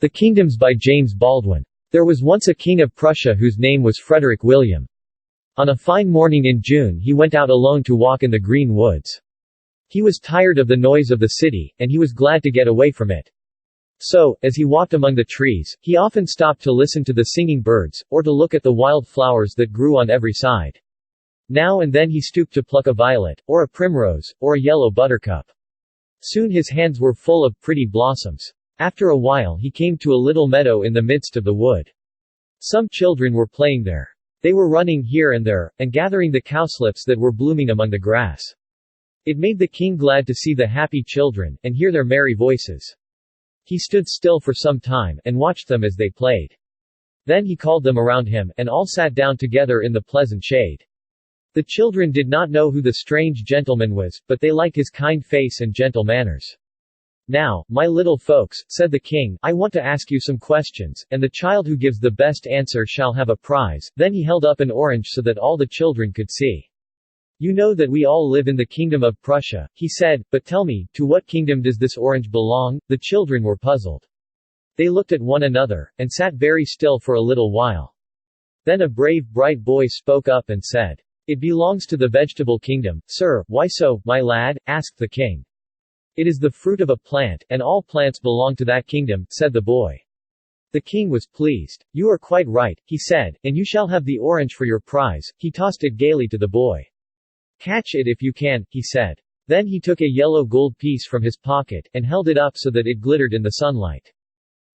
The Kingdoms by James Baldwin. There was once a king of Prussia whose name was Frederick William. On a fine morning in June he went out alone to walk in the green woods. He was tired of the noise of the city, and he was glad to get away from it. So, as he walked among the trees, he often stopped to listen to the singing birds, or to look at the wild flowers that grew on every side. Now and then he stooped to pluck a violet, or a primrose, or a yellow buttercup. Soon his hands were full of pretty blossoms. After a while he came to a little meadow in the midst of the wood. Some children were playing there. They were running here and there, and gathering the cowslips that were blooming among the grass. It made the king glad to see the happy children, and hear their merry voices. He stood still for some time, and watched them as they played. Then he called them around him, and all sat down together in the pleasant shade. The children did not know who the strange gentleman was, but they liked his kind face and gentle manners. "Now, my little folks," said the king, "I want to ask you some questions, and the child who gives the best answer shall have a prize." Then he held up an orange so that all the children could see. "You know that we all live in the kingdom of Prussia," he said, "but tell me, to what kingdom does this orange belong?" The children were puzzled. They looked at one another, and sat very still for a little while. Then a brave, bright boy spoke up and said, "It belongs to the vegetable kingdom, sir." "Why so, my lad?" asked the king. "It is the fruit of a plant, and all plants belong to that kingdom," said the boy. The king was pleased. "You are quite right," he said, "and you shall have the orange for your prize." He tossed it gaily to the boy. "Catch it if you can," he said. Then he took a yellow gold piece from his pocket, and held it up so that it glittered in the sunlight.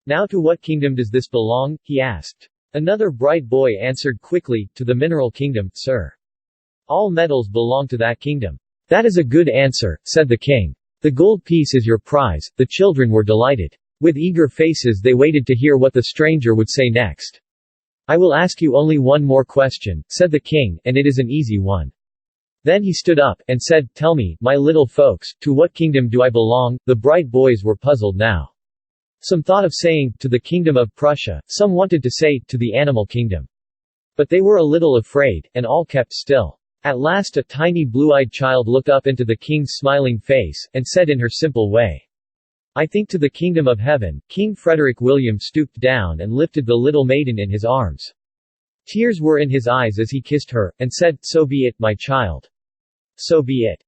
"Now to what kingdom does this belong?" he asked. Another bright boy answered quickly, "To the mineral kingdom, sir. All metals belong to that kingdom." "That is a good answer," said the king. "The gold piece is your prize." The children were delighted. With eager faces they waited to hear what the stranger would say next. "I will ask you only one more question," said the king, "and it is an easy one." Then he stood up, and said, "Tell me, my little folks, to what kingdom do I belong?" The bright boys were puzzled now. Some thought of saying, "To the kingdom of Prussia," some wanted to say, "To the animal kingdom." But they were a little afraid, and all kept still. At last a tiny blue-eyed child looked up into the king's smiling face, and said in her simple way, "I think to the kingdom of heaven." King Frederick William stooped down and lifted the little maiden in his arms. Tears were in his eyes as he kissed her, and said, "So be it, my child. So be it."